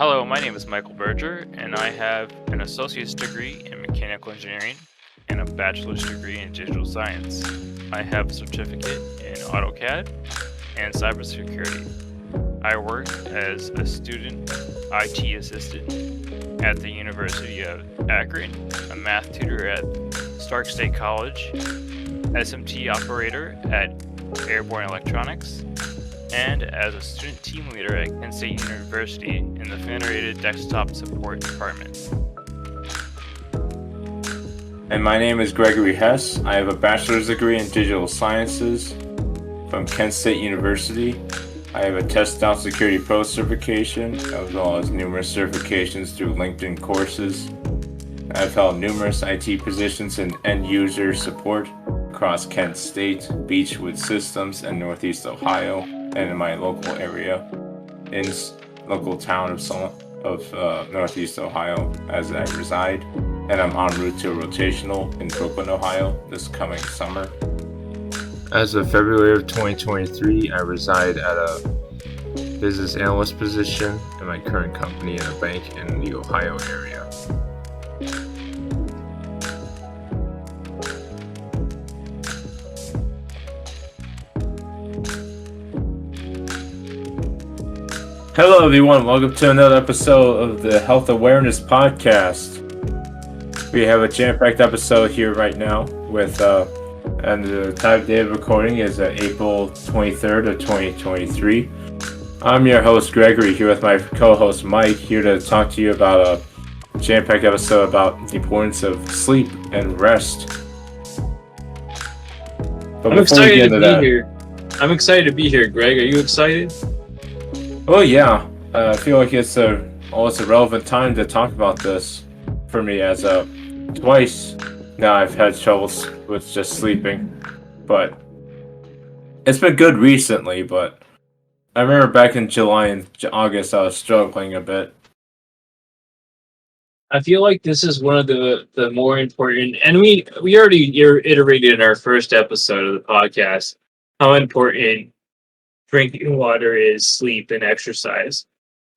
Hello, my name is Michael Berger, and I have an associate's degree in mechanical engineering and a bachelor's degree in digital science. I have a certificate in AutoCAD and cybersecurity. I work as a student IT assistant at the University of Akron, a math tutor at Stark State College, SMT operator at Airborne Electronics, and as a student team leader at Kent State University in the Federated Desktop Support Department. And my name is Gregory Hess. I have a bachelor's degree in digital sciences from Kent State University. I have a Test-Out Security Pro certification, as well as numerous certifications through LinkedIn courses. I've held numerous IT positions in end-user support across Kent State, Beechwood Systems, and Northeast Ohio, and in my local area, in local town of Northeast Ohio, as I reside. And I'm en route to a rotational in Brooklyn, Ohio, this coming summer. As of February of 2023, I reside at a business analyst position in my current company in a bank in the Ohio area. Hello everyone, welcome to another episode of the Health Awareness Podcast. We have a jam-packed episode here right now with, and the time day of recording is April 23rd of 2023. I'm your host Gregory, here with my co-host Mike, here to talk to you about a jam-packed episode about the importance of sleep and rest. But I'm excited to be here. I'm excited to be here, Greg. Are you excited? Oh yeah, I feel like it's a relevant time to talk about this for me, as twice now I've had troubles with just sleeping, but it's been good recently. But I remember back in July and August I was struggling a bit. I feel like this is one of the more important, and we already iterated in our first episode of the podcast how important drinking water is, sleep, and exercise.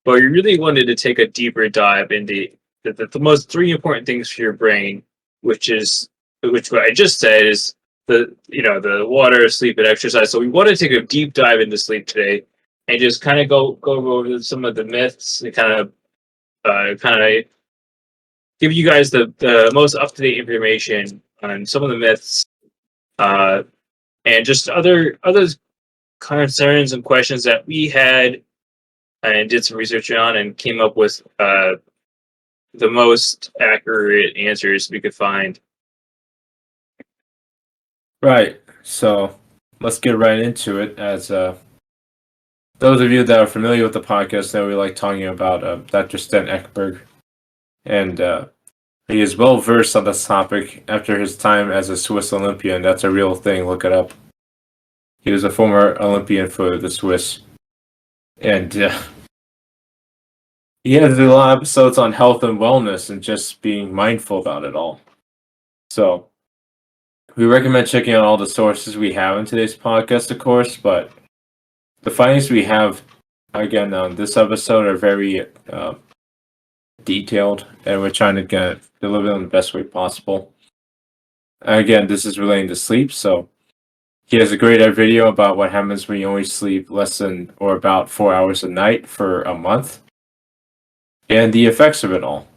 But we really wanted to take a deeper dive into the most three important things for your brain, which what I just said is the water, sleep, and exercise. So we want to take a deep dive into sleep today and just kind of go over some of the myths and kind of give you guys the most up-to-date information on some of the myths and just other concerns and questions that we had and did some research on and came up with the most accurate answers we could find. Right, so let's get right into it. As those of you that are familiar with the podcast know, we like talking about Dr. Sten Ekberg, and he is well versed on this topic after his time as a Swiss Olympian. That's a real thing, look it up. He was a former Olympian for the Swiss. And he has a lot of episodes on health and wellness and just being mindful about it all. So we recommend checking out all the sources we have in today's podcast, of course, but the findings we have, again, on this episode are very detailed, and we're trying to deliver them the best way possible. Again, this is relating to sleep, so he has a great video about what happens when you only sleep less than or about 4 hours a night for a month, and the effects of it all.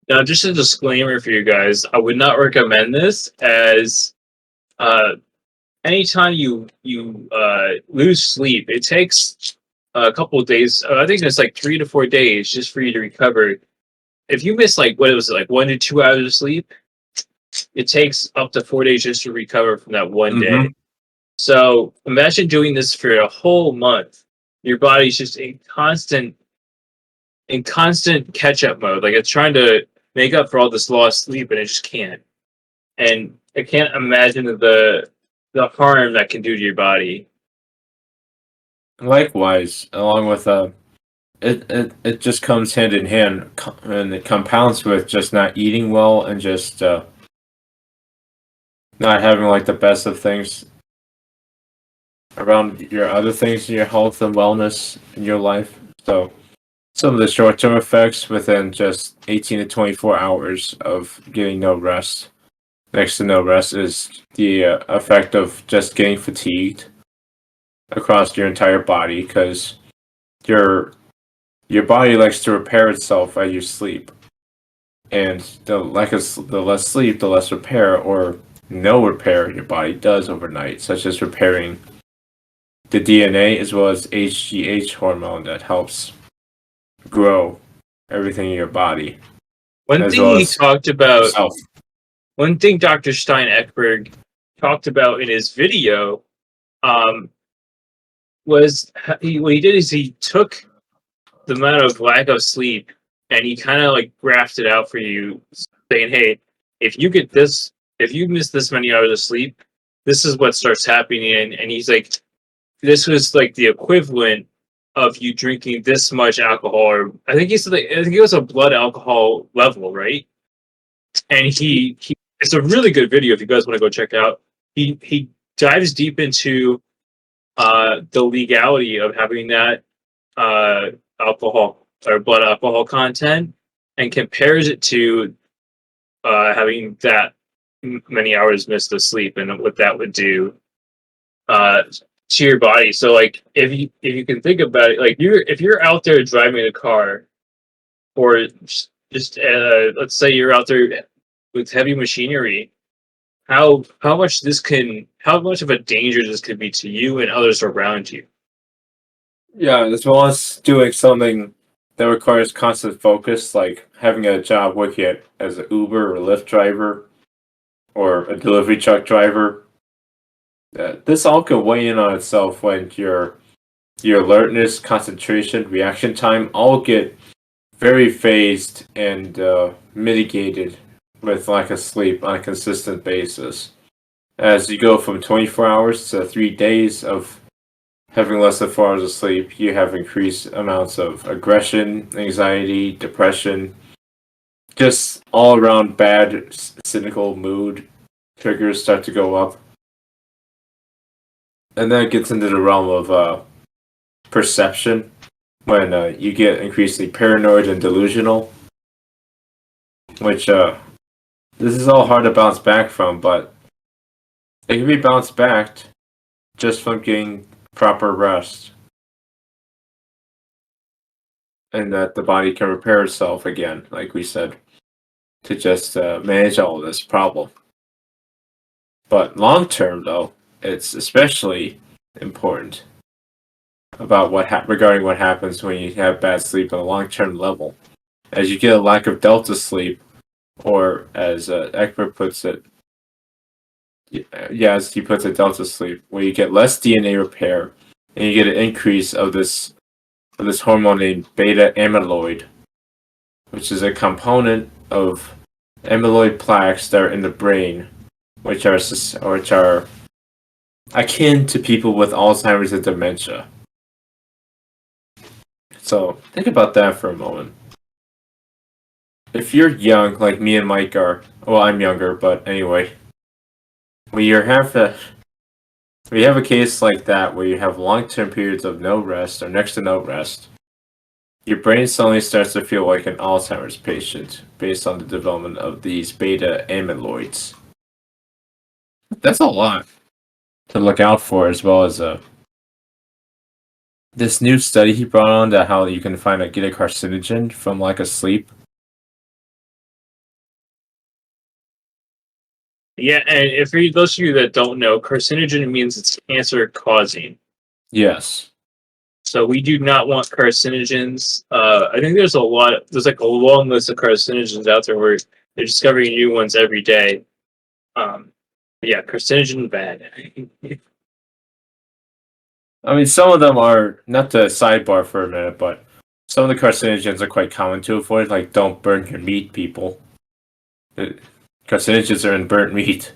Now, just a disclaimer for you guys, I would not recommend this, as anytime you lose sleep, it takes a couple of days. I think it's like 3 to 4 days just for you to recover. If you miss 1 to 2 hours of sleep, it takes up to 4 days just to recover from that one day. So imagine doing this for a whole month. Your body's just in constant catch-up mode. Like, it's trying to make up for all this lost sleep, and it just can't. And I can't imagine the harm that can do to your body. Likewise, along with it just comes hand in hand, and it compounds with just not eating well and just not having the best of things around your other things in your health and wellness in your life. So some of the short-term effects within just 18 to 24 hours of getting no rest, next to no rest, is the effect of just getting fatigued across your entire body, because your your body likes to repair itself as you sleep, and the less sleep, the less repair or no repair your body does overnight, such as repairing the DNA as well as HGH hormone that helps grow everything in your body, One as thing well he as talked about, yourself. one thing Dr. Stein Ekberg talked about in his video, um, was what he did is he took the amount of lack of sleep and he kind of like graphed it out for you, saying, "Hey, if you get this, if you miss this many hours of sleep, this is what starts happening." And he's like, "This was like the equivalent of you drinking this much alcohol, or I think he said, like, I think it was a blood alcohol level, right?" And he it's a really good video if you guys want to go check out. He dives deep into the legality of having that alcohol or blood alcohol content and compares it to having that many hours missed of sleep and what that would do uh, to your body. So like if you can think about it, like if you're out there driving a car or just let's say you're out there with heavy machinery, how much of a danger this could be to you and others around you. Yeah, as well as doing something that requires constant focus, like having a job working as an Uber or Lyft driver or a delivery truck driver. This all can weigh in on itself when your alertness, concentration, reaction time all get very phased and mitigated with lack of sleep on a consistent basis. As you go from 24 hours to 3 days of having less than 4 hours of sleep, you have increased amounts of aggression, anxiety, depression, just all around bad, cynical mood triggers start to go up. And then it gets into the realm of perception, when you get increasingly paranoid and delusional, which this is all hard to bounce back from, but it can be bounced back just from getting proper rest, and that the body can repair itself again, like we said, to just manage all of this problem. But long term, though, it's especially important about regarding what happens when you have bad sleep on a long term level. As you get a lack of delta sleep, or as Eckberg puts it, yeah, as he puts it, delta sleep, where you get less DNA repair and you get an increase of this hormone named beta amyloid, which is a component of amyloid plaques that are in the brain, which are akin to people with Alzheimer's and dementia. So think about that for a moment. If you're young, like me and Mike are, well, I'm younger, but anyway, when you have a case like that where you have long-term periods of no rest or next to no rest, your brain suddenly starts to feel like an Alzheimer's patient based on the development of these beta amyloids. That's a lot to look out for, as well as this new study he brought on to how you can get a carcinogen from lack of sleep. Yeah, and if for those of you that don't know, carcinogen means it's cancer causing. Yes. So we do not want carcinogens. I think there's like a long list of carcinogens out there where they're discovering new ones every day. Yeah, carcinogen bad. I mean, some of them are, not to sidebar for a minute, but some of the carcinogens are quite common to avoid, like don't burn your meat, people. Carcinogens are in burnt meat.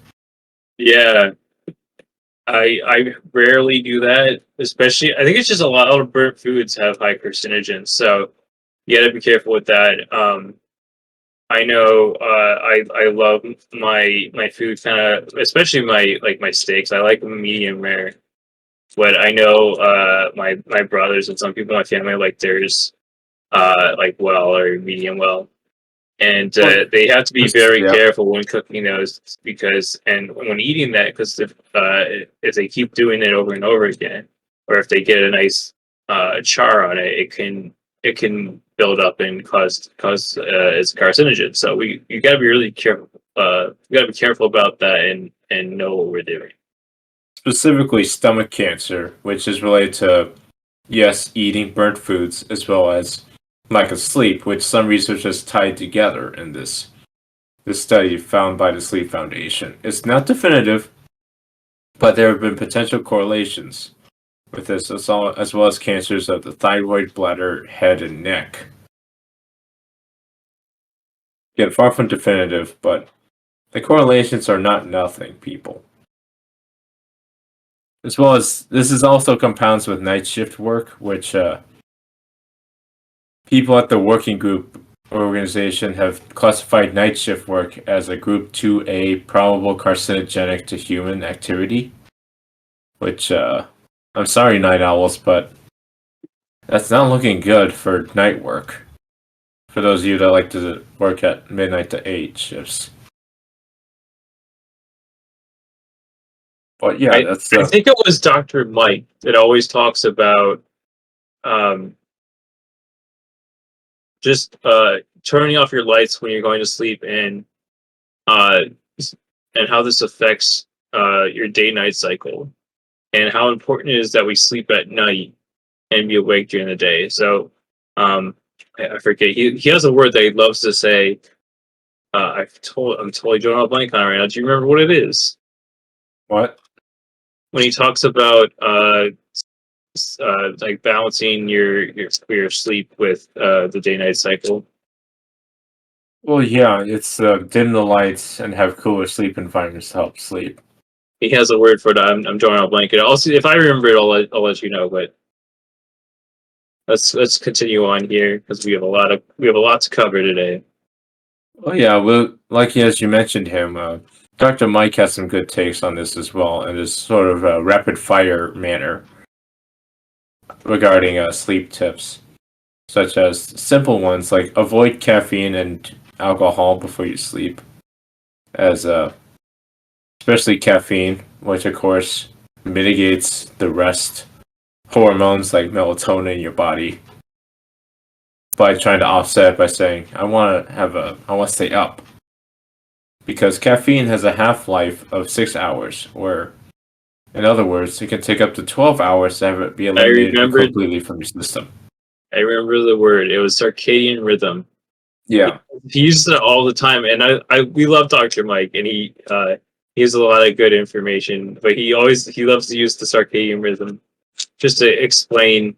Yeah, I rarely do that. Especially, I think it's just a lot of burnt foods have high carcinogens, so you got to be careful with that. I know I love my food kind of, especially my steaks. I like them medium rare. But I know my brothers and some people in my family like theirs like well or medium well. And Well, they have to be very yeah. careful when cooking those because, and when eating that, because if they keep doing it over and over again, or if they get a nice char on it, it can build up and cause it's a carcinogen. So you got to be really careful. You got to be careful about that and know what we're doing. Specifically stomach cancer, which is related to, yes, eating burnt foods, as well as lack of sleep, which some research has tied together in this study found by the Sleep Foundation. It's not definitive, but there have been potential correlations with this, as well as cancers of the thyroid, bladder, head, and neck. Again, far from definitive, but the correlations are not nothing, people. As well as this is also compounds with night shift work, which people at the working group organization have classified night shift work as a group 2A probable carcinogenic to human activity. Which, I'm sorry, night owls, but that's not looking good for night work. For those of you that like to work at midnight to 8 shifts. But yeah, I think it was Dr. Mike that always talks about just turning off your lights when you're going to sleep and how this affects your day-night cycle and how important it is that we sleep at night and be awake during the day. So I forget, he has a word that he loves to say. I'm totally drawing a blank on it right now. Do you remember what it is? What? When he talks about like balancing your sleep with the day night cycle. Well, yeah, it's dim the lights and have cooler sleep environments to help sleep. He has a word for that. I'm drawing out a blanket. I'll see if I remember it. I'll let you know. But let's continue on here because we have a lot to cover today. Oh yeah, well, like as you mentioned him, Dr. Mike has some good takes on this as well, in this sort of rapid fire manner regarding sleep tips, such as simple ones like avoid caffeine and alcohol before you sleep, as especially caffeine, which of course mitigates the rest hormones like melatonin in your body by trying to offset by saying I want to stay up, because caffeine has a half-life of 6 hours, where in other words it can take up to 12 hours to have it be eliminated completely from your system. I remember the word. It was circadian rhythm. Yeah, he uses it all the time, and we love Dr. Mike, and he has a lot of good information, but he loves to use the circadian rhythm just to explain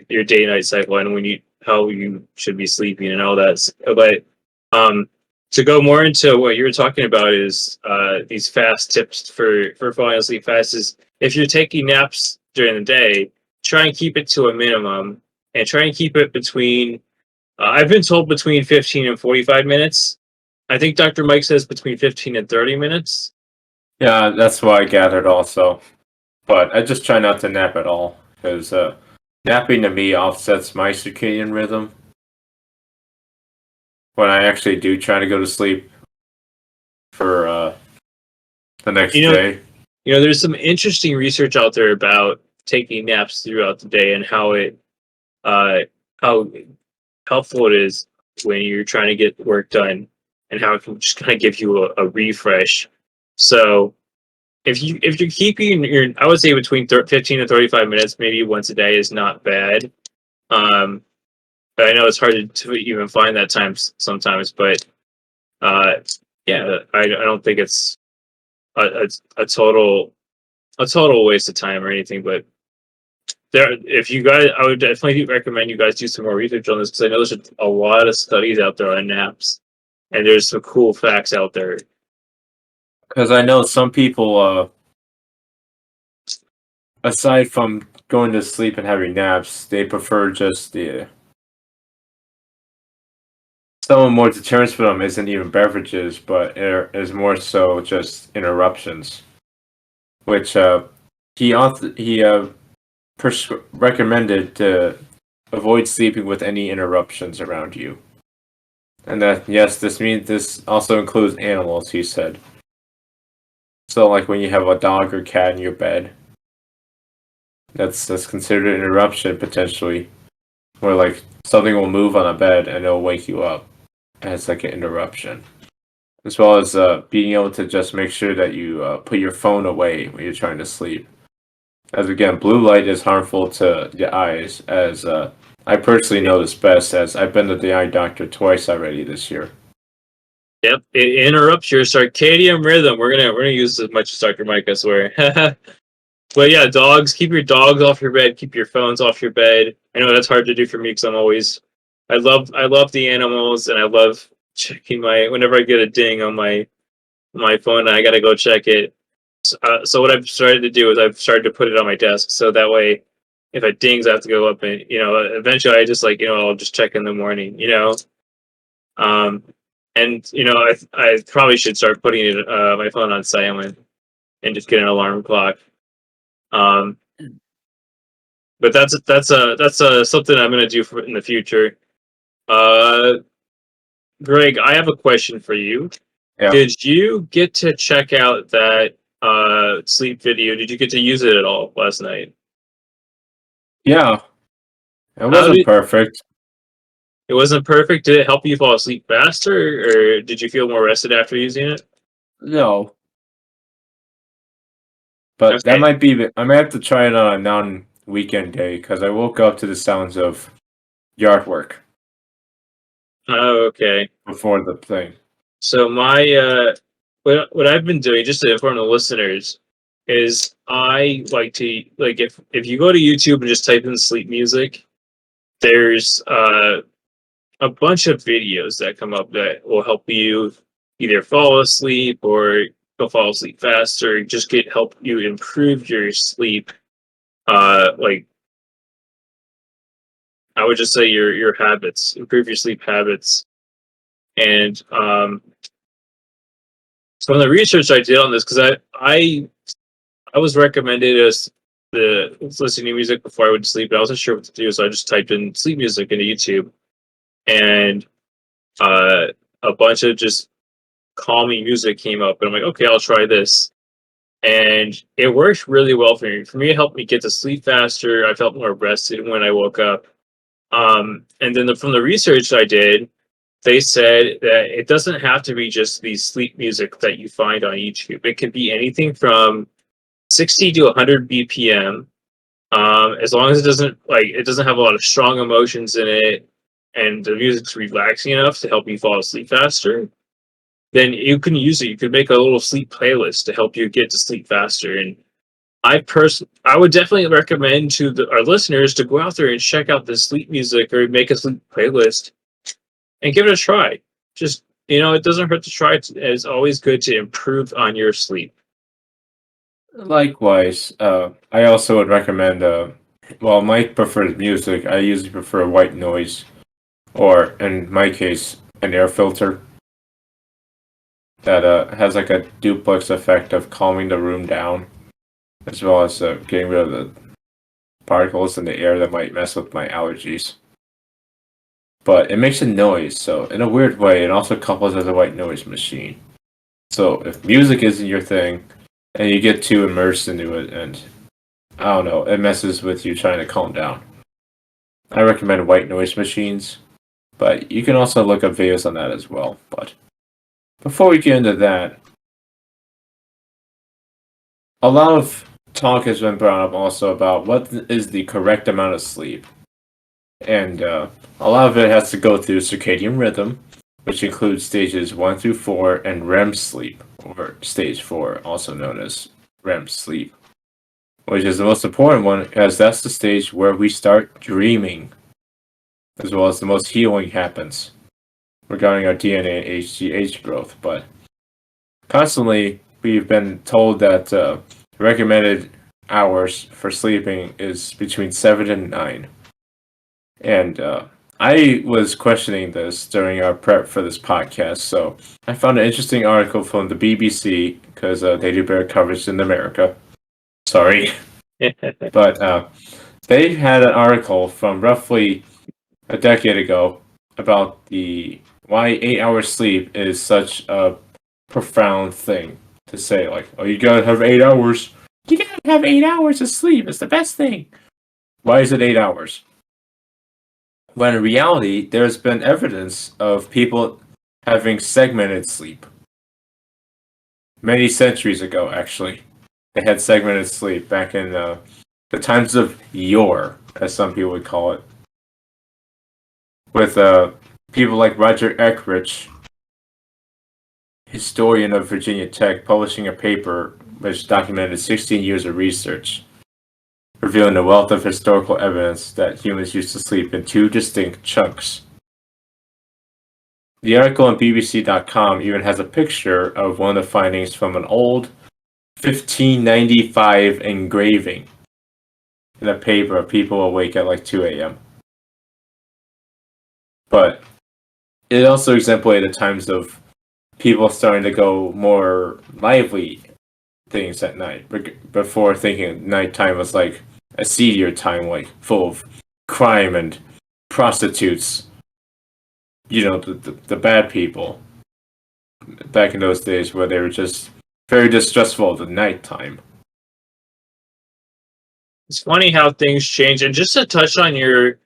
your day night cycle and how you should be sleeping and all that. But to go more into what you were talking about is these fast tips for falling asleep fast is if you're taking naps during the day, try and keep it to a minimum and try and keep it between I've been told between 15 and 45 minutes. I think Dr. Mike says between 15 and 30 minutes. yeah, that's what I gathered also. But I just try not to nap at all, because napping to me offsets my circadian rhythm when I actually do try to go to sleep for the next day. There's some interesting research out there about taking naps throughout the day and how helpful it is when you're trying to get work done and how it can just kind of give you a refresh. So if you're keeping I would say between 15 and 35 minutes, maybe once a day is not bad. But I know it's hard to even find that time sometimes, but yeah, I don't think it's a total waste of time or anything, but I would definitely recommend you guys do some more research on this because I know there's a lot of studies out there on naps, and there's some cool facts out there. Because I know some people, aside from going to sleep and having naps, they prefer just some more deterrents for them isn't even beverages, but it is more so just interruptions, which he recommended to avoid sleeping with any interruptions around you. And that, yes, this also includes animals, he said. So, like when you have a dog or cat in your bed, that's considered an interruption potentially, where like something will move on a bed and it'll wake you up as like an interruption. As well as being able to just make sure that you put your phone away when you're trying to sleep. As again, blue light is harmful to the eyes, as I personally know this best, as I've been to the eye doctor twice already this year. Yep, it interrupts your circadian rhythm. We're gonna use as much as Dr. Mike, I swear. But yeah, dogs. Keep your dogs off your bed. Keep your phones off your bed. I know that's hard to do for me because I love the animals, and I love checking whenever I get a ding on my phone, I gotta go check it. So what I've started to do is I've started to put it on my desk, so that way, if it dings, I have to go up and eventually I just I'll just check in the morning. Um, and I probably should start putting my phone on silent and just get an alarm clock. Um, but that's something I'm gonna do in the future. Uh, Greg, I have a question for you. Yeah. Did you get to check out that sleep video? Did you get to use it at all last night? Yeah. It How wasn't perfect. It wasn't perfect. Did it help you fall asleep faster, or did you feel more rested after using it? No. But that Okay. might be I might have to try it on a non-weekend day, because I woke up to the sounds of yard work Oh, okay. before the thing. So my what I've been doing, just to inform the listeners, is I like to if you go to YouTube and just type in sleep music, there's a bunch of videos that come up that will help you either fall asleep or go fall asleep faster, just help you improve your sleep. Like I would just say your habits, improve your sleep habits. And some of the research I did on this, because I was recommended as the listening to music before I went to sleep, and I wasn't sure what to do, so I just typed in sleep music into YouTube, and a bunch of just calming music came up, and I'm like, okay, I'll try this, and it worked really well for me. For me, it helped me get to sleep faster. I felt more rested when I woke up. And then from the research I did, they said that it doesn't have to be just the sleep music that you find on YouTube. It can be anything from 60 to 100 BPM, as long as it doesn't have a lot of strong emotions in it, and the music's relaxing enough to help you fall asleep faster. Then you can use it. You could make a little sleep playlist to help you get to sleep faster. And I would definitely recommend to our listeners to go out there and check out the sleep music or make a sleep playlist and give it a try. Just it doesn't hurt to try. It's always good to improve on your sleep. Likewise, I also would recommend, well, Mike prefers music. I usually prefer white noise, or in my case, an air filter that has like a duplex effect of calming the room down, as well as getting rid of the particles in the air that might mess with my allergies. But it makes a noise, so in a weird way, it also couples as a white noise machine. So if music isn't your thing, and you get too immersed into it, and I don't know, it messes with you trying to calm down, I recommend white noise machines, but you can also look up videos on that as well. But before we get into that, a lot of talk has been brought up also about what is the correct amount of sleep. And a lot of it has to go through circadian rhythm, which includes stages 1 through 4 and REM sleep, or stage 4, also known as REM sleep, which is the most important one, as that's the stage where we start dreaming, as well as the most healing happens regarding our DNA and HGH growth. But constantly, we've been told that recommended hours for sleeping is between 7 and 9. And I was questioning this during our prep for this podcast, so I found an interesting article from the BBC, because they do better coverage in America. Sorry. But they had an article from roughly a decade ago about why 8 hours sleep is such a profound thing to say. Like, oh, you gotta have 8 hours. You gotta have 8 hours of sleep. It's the best thing. Why is it 8 hours? When in reality, there's been evidence of people having segmented sleep. Many centuries ago, actually, they had segmented sleep back in the times of yore, as some people would call it, with people like Roger Eckrich, historian of Virginia Tech, publishing a paper which documented 16 years of research, revealing a wealth of historical evidence that humans used to sleep in two distinct chunks. The article on BBC.com even has a picture of one of the findings from an old 1595 engraving in a paper of people awake at like 2 a.m. But it also exemplified times of people starting to go more lively things at night, before thinking nighttime was like a seedier time, like full of crime and prostitutes. You know, the bad people back in those days, where they were just very distrustful of the nighttime. It's funny how things change. And just to touch on your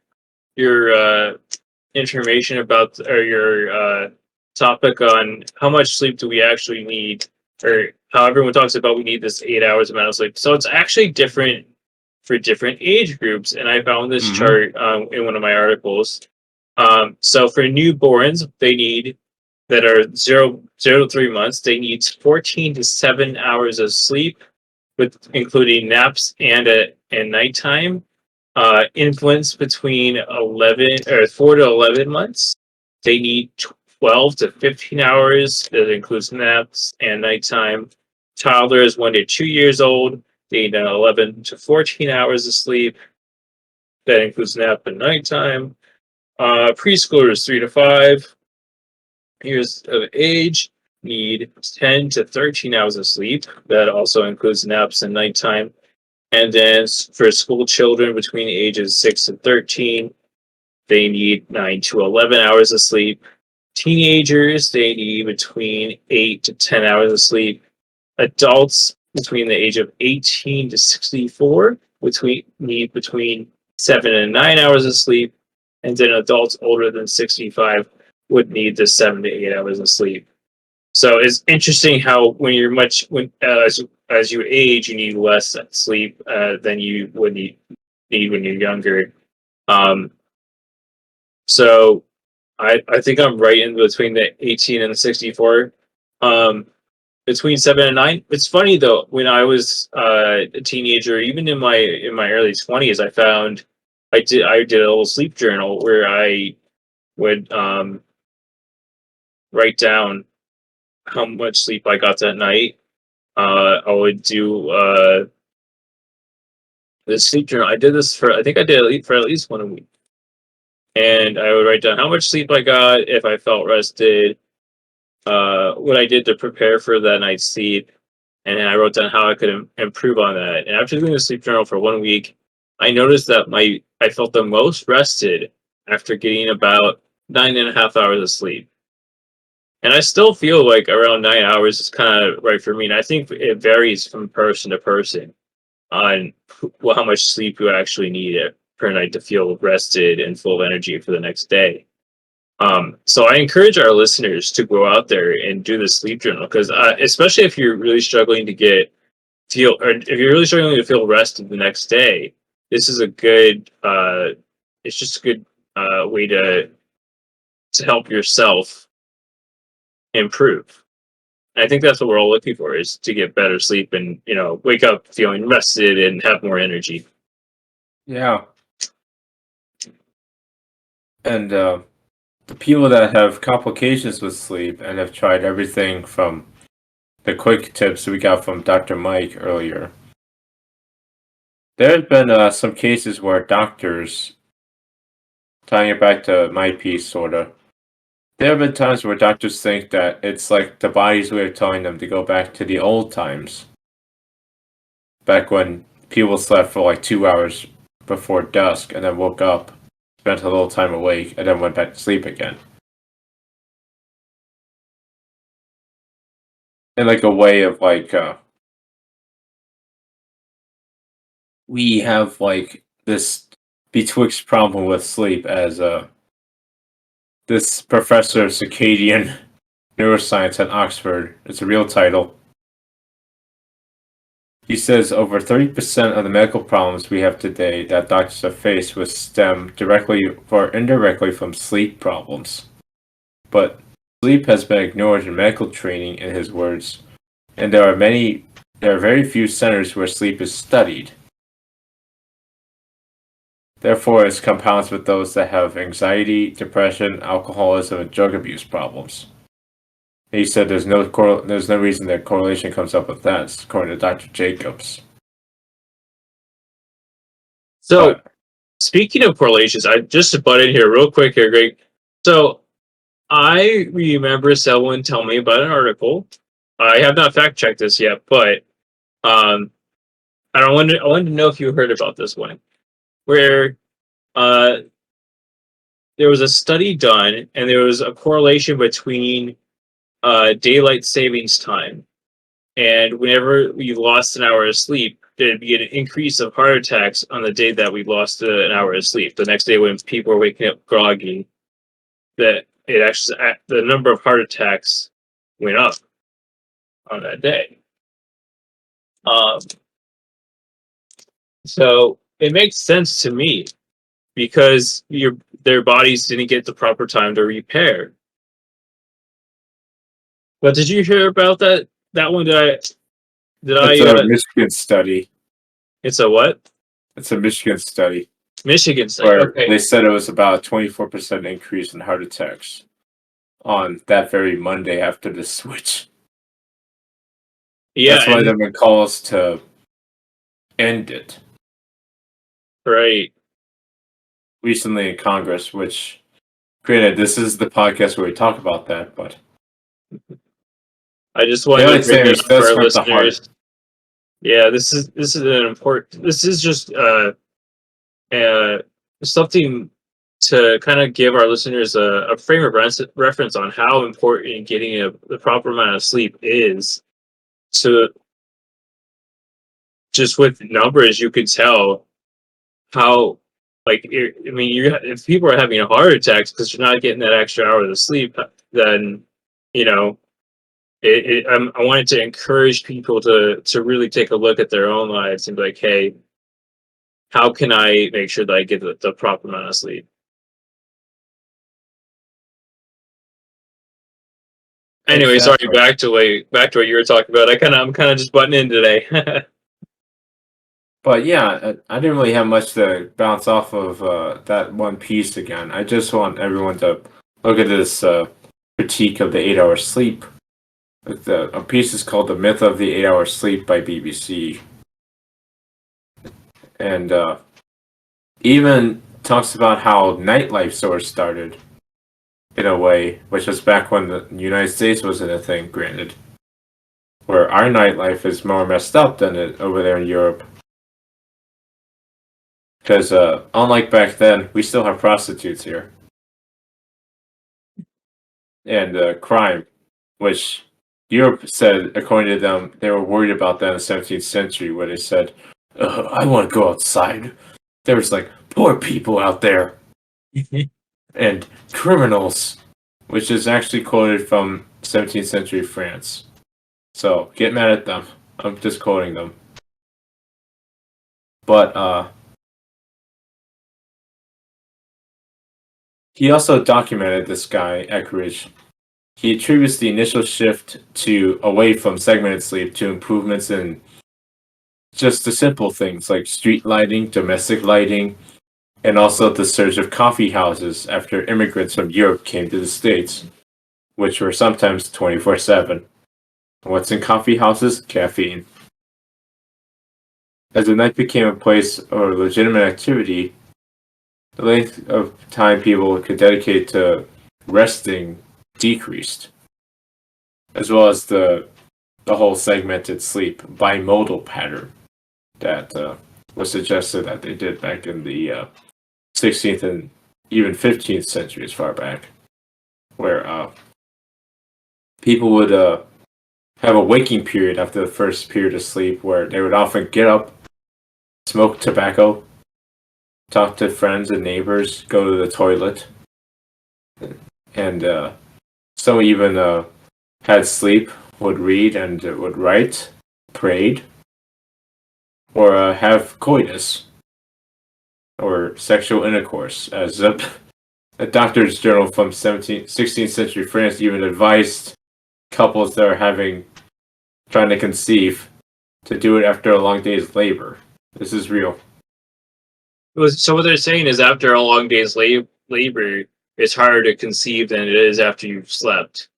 information about, or your topic on how much sleep do we actually need, or how everyone talks about we need this 8 hours amount of sleep. So it's actually different for different age groups. And I found this chart in one of my articles. So for newborns, they need, that are 0 to 3 months, they need 14 to 7 hours of sleep, with including naps and nighttime. Infants between 4 to 11 months, they need 12 to 15 hours. That includes naps and nighttime. Toddlers 1 to 2 years old, they need 11 to 14 hours of sleep. That includes nap and nighttime. Preschoolers 3 to 5 years of age need 10 to 13 hours of sleep. That also includes naps and nighttime. And then for school children between ages 6 and 13, they need 9 to 11 hours of sleep. Teenagers, they need between 8 to 10 hours of sleep. Adults between the age of 18 to 64 need between 7 and 9 hours of sleep. And then adults older than 65 would need the 7 to 8 hours of sleep. So it's interesting how when you're as you age, you need less sleep than you would need when you're younger. So I think I'm right in between the 18 and the 64. Between 7 and 9. It's funny though, when I was a teenager, even in my early 20s, I found I did a little sleep journal where I would write down how much sleep I got that night. I would do the sleep journal. I did this for, I think I did it for at least 1 a week. And I would write down how much sleep I got, if I felt rested, what I did to prepare for that night's sleep, and then I wrote down how I could improve on that. And after doing the sleep journal for 1 week, I noticed that I felt the most rested after getting about 9.5 hours of sleep. And I still feel like around 9 hours is kind of right for me. And I think it varies from person to person on how much sleep you actually need per night to feel rested and full of energy for the next day. So I encourage our listeners to go out there and do the sleep journal, because especially if you're really struggling to feel rested the next day, this is a good. It's just a good way to help yourself improve. And I think that's what we're all looking for, is to get better sleep and wake up feeling rested and have more energy. Yeah. And the people that have complications with sleep and have tried everything from the quick tips we got from Dr. Mike earlier, there have been some cases where doctors, tying it back to my piece, sort of, there have been times where doctors think that it's like the body's way of telling them to go back to the old times, back when people slept for like 2 hours before dusk and then woke up spent a little time awake, and then went back to sleep again. And like a way of like, we have like this betwixt problem with sleep as this professor of circadian neuroscience at Oxford. It's a real title. He says over 30% of the medical problems we have today that doctors have faced will stem directly or indirectly from sleep problems. But sleep has been ignored in medical training, in his words, and there are very few centers where sleep is studied. Therefore, it compounds with those that have anxiety, depression, alcoholism, and drug abuse problems. He said there's no reason that correlation comes up with that, according to Dr. Jacobs. So, speaking of correlations, I just to butt in here real quick here, Greg. So, I remember someone telling me about an article. I have not fact checked this yet, but I wanted to know if you heard about this one, where there was a study done, and there was a correlation between daylight savings time, and whenever we lost an hour of sleep, there'd be an increase of heart attacks on the day that we lost an hour of sleep. The next day, when people were waking up groggy, that it actually the number of heart attacks went up on that day. So it makes sense to me because their bodies didn't get the proper time to repair. But did you hear about that one? It's a Michigan study. It's a what? It's a Michigan study. Michigan study. Where okay. They said it was about a 24% increase in heart attacks on that very Monday after the switch. Yeah, that's why there have been calls to end it. Right. Recently in Congress, which, granted, this is the podcast where we talk about that, but I just wanted to bring it up for our listeners. Yeah, this is an important. This is just something to kind of give our listeners a frame of reference on how important getting the proper amount of sleep is. So, just with numbers, you could tell how, like, if people are having heart attacks because you're not getting that extra hour of sleep, then I wanted to encourage people to really take a look at their own lives and be like, hey, how can I make sure that I get the proper amount of sleep? Anyway, exactly. Sorry, back to what you were talking about. I'm kind of just butting in today. But yeah, I didn't really have much to bounce off of that one piece again. I just want everyone to look at this critique of the 8-hour sleep. A piece is called "The Myth of the 8-Hour Sleep" by BBC, and even talks about how nightlife sort of started in a way, which was back when the United States wasn't a thing. Granted, where our nightlife is more messed up than it over there in Europe. Because unlike back then, we still have prostitutes here. And crime, which Europe said, according to them, they were worried about that in the 17th century, where they said, I want to go outside. There was like poor people out there. And criminals, which is actually quoted from 17th century France. So, get mad at them. I'm just quoting them. But, he also documented this guy, Eckridge. He attributes the initial shift away from segmented sleep to improvements in just the simple things like street lighting, domestic lighting, and also the surge of coffee houses after immigrants from Europe came to the States, which were sometimes 24/7. What's in coffee houses? Caffeine. As the night became a place of legitimate activity, the length of time people could dedicate to resting decreased, as well as the whole segmented sleep bimodal pattern that was suggested that they did back in the 16th and even 15th century as far back, where people would have a waking period after the first period of sleep, where they would often get up, smoke tobacco, talk to friends and neighbors, go to the toilet, and some even had sleep, would read and would write, prayed, or have coitus, or sexual intercourse, as a doctor's journal from 16th century France even advised couples that are trying to conceive to do it after a long day's labor. This is real. So what they're saying is after a long day's labor, it's harder to conceive than it is after you've slept.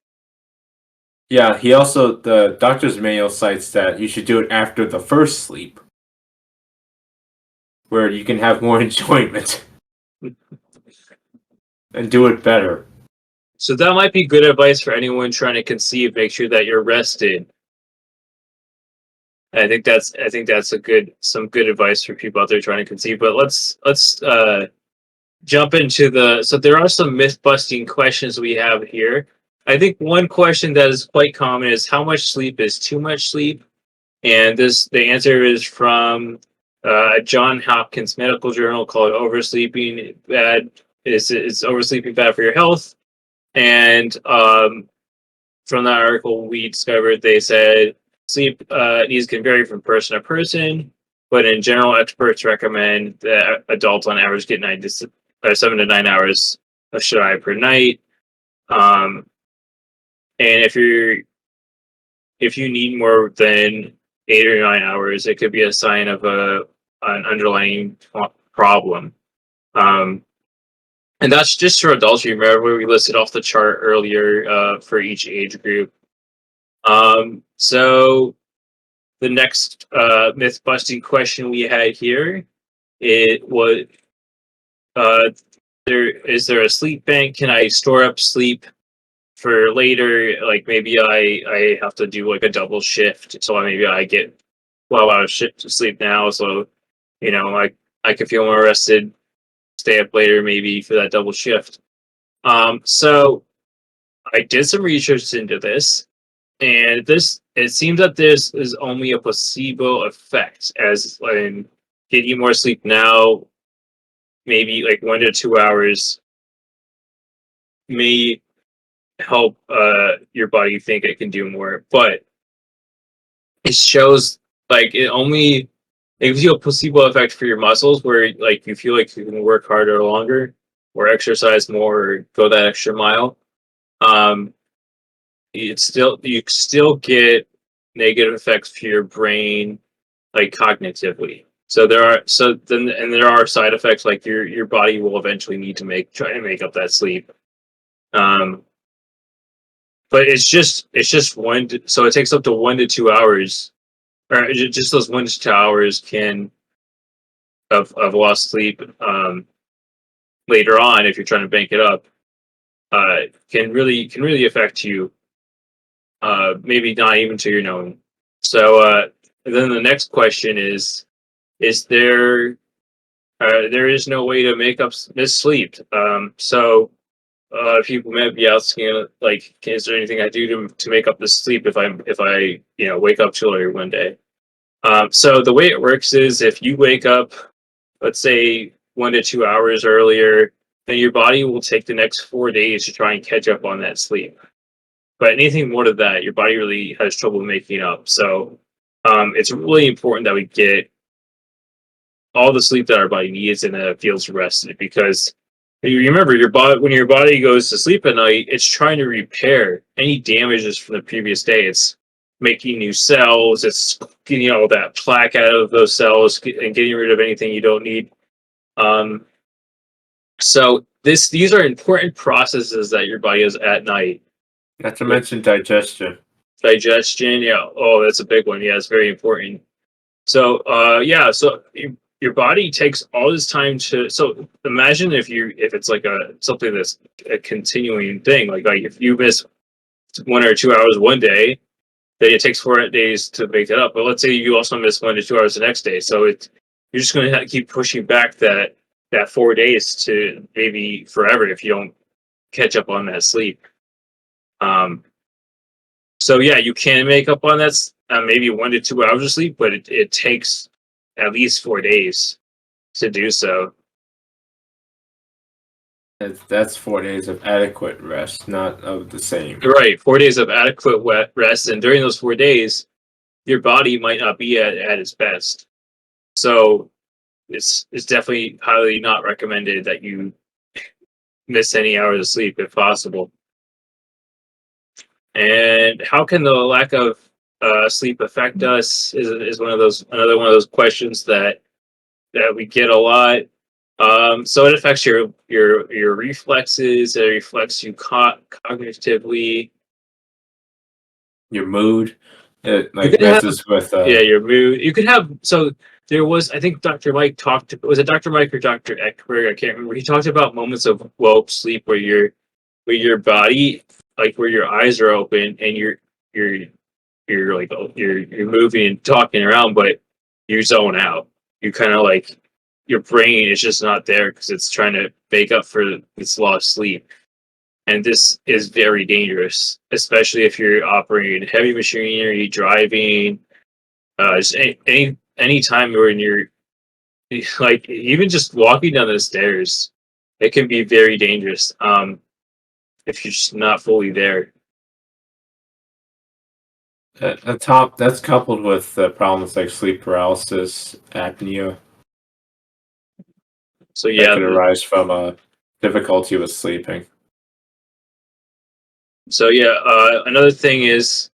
Yeah, the doctor's manual cites that you should do it after the first sleep, where you can have more enjoyment and do it better. So that might be good advice for anyone trying to conceive. Make sure that you're rested. I think that's some good advice for people out there trying to conceive. But let's jump into so there are some myth busting questions we have here. I think one question that is quite common is how much sleep is too much sleep, and the answer is from John Hopkins Medical Journal called "Oversleeping Bad." Is oversleeping bad for your health? And from that article, we discovered they said sleep needs can vary from person to person, but in general, experts recommend that adults on average get 7 to 9 hours of shut-eye per night. And if you need more than 8 or 9 hours, it could be a sign of an underlying problem. And that's just for adults. You remember we listed off the chart earlier for each age group. So the next myth busting question we had here, it was is there a sleep bank? Can I store up sleep for later? Like maybe I have to do like a double shift, so maybe I get 12 hours shift to sleep now, so I can feel more rested, stay up later maybe for that double shift. So I did some research into this, and it seems that this is only a placebo effect, as in getting more sleep now, maybe like 1 to 2 hours, may help your body think it can do more, but it shows like it gives you a placebo effect for your muscles, where like you feel like you can work harder or longer, or exercise more, or go that extra mile. You still get negative effects for your brain, like cognitively. There are side effects, like your body will eventually need to try and make up that sleep. But it's just so it takes up to 1 to 2 hours, or just those 1 to 2 hours of lost sleep later on, if you're trying to bank it up, can really affect you. Maybe not even to your knowing. So then the next question is there is no way to make up missed sleep. So people may be asking, like, is there anything I do to make up the sleep if I wake up too early one day? So the way it works is if you wake up, let's say 1 to 2 hours earlier, then your body will take the next 4 days to try and catch up on that sleep. But anything more than that, your body really has trouble making up. So it's really important that we get all the sleep that our body needs and that it feels rested, because you remember when your body goes to sleep at night, it's trying to repair any damages from the previous day. It's making new cells. It's getting all that plaque out of those cells and getting rid of anything you don't need. So these are important processes that your body has at night. Not to mention digestion. Digestion, yeah. Oh, that's a big one. Yeah, it's very important. So, so your body takes all this time to. So imagine if it's like something that's a continuing thing. Like if you miss 1 or 2 hours one day, then it takes 4 days to make it up. But let's say you also miss 1 to 2 hours the next day. So you're just going to keep pushing back that that 4 days to maybe forever if you don't catch up on that sleep. So yeah, you can make up on that maybe 1 to 2 hours of sleep, but it takes at least 4 days to do so. That's 4 days of adequate rest, not of the same. Right, 4 days of adequate rest, and during those 4 days, your body might not be at its best. So it's definitely highly not recommended that you miss any hours of sleep if possible. And how can the lack of sleep affect us? Is another one of those questions that we get a lot. So it affects your reflexes. It reflects you cognitively. Your mood, it You like could have messes with your mood. You could have there was, I think Dr. Mike talked, was it Dr. Mike or Dr. Eckberg? I can't remember. He talked about moments of woke sleep where your body, like where your eyes are open and you're like you're moving and talking around, but you zone out. You kind of like your brain is just not there because it's trying to make up for its lost sleep. And this is very dangerous, especially if you're operating heavy machinery, driving, just any time when you're like even just walking down the stairs, it can be very dangerous. If you're just not fully there. at top. That's coupled with problems like sleep paralysis, apnea So that yeah, could arise from difficulty with sleeping. another thing is,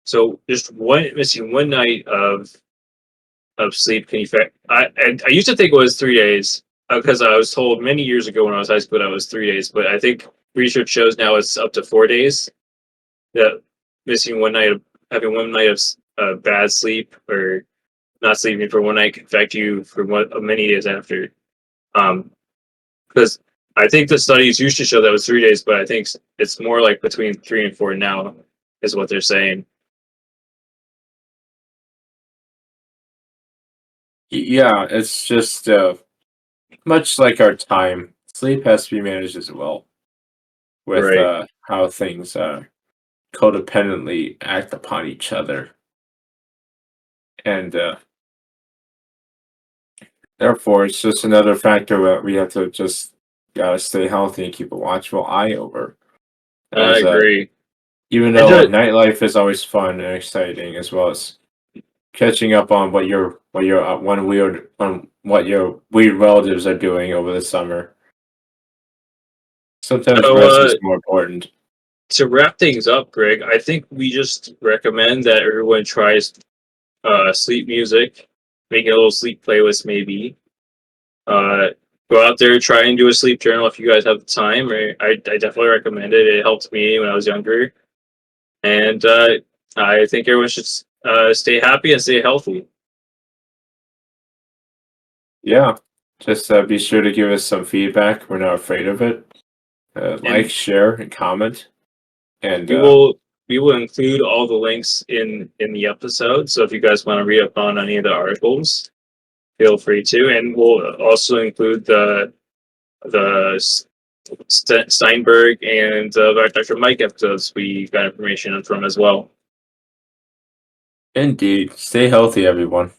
so just missing 1 night of sleep can affect. I used to think it was 3 days because I was told many years ago when I was high school that it was 3 days, but I think research shows now it's up to 4 days. That missing 1 night of having 1 night of bad sleep or not sleeping for 1 night can affect you for many days after. Because I think the studies used to show that it was 3 days, but I think it's more like between 3 and 4 now, is what they're saying. Yeah, it's just much like our time. Sleep has to be managed as well with Right. how things codependently act upon each other, and therefore it's just another factor that we have to just gotta stay healthy and keep a watchful eye over. I As agree. even And though nightlife is always fun and exciting, as well as catching up on what your weird relatives are doing over the summer. Sometimes so rest is more important. to wrap things up, Greg, I think we just recommend that everyone tries sleep music, make a little sleep playlist maybe. Uh, Go out there, try and do a sleep journal if you guys have the time. I definitely recommend it. It helped me when I was younger, and I think everyone should stay happy and stay healthy. Yeah, just be sure to give us some feedback. We're not afraid of it. Like, And share, and comment. And we will we will include all the links in the episode. So if you guys want to read up on any of the articles, feel free to. And we'll also include the Steinberg and Dr. Mike episodes we got information from as well. indeed, stay healthy, everyone.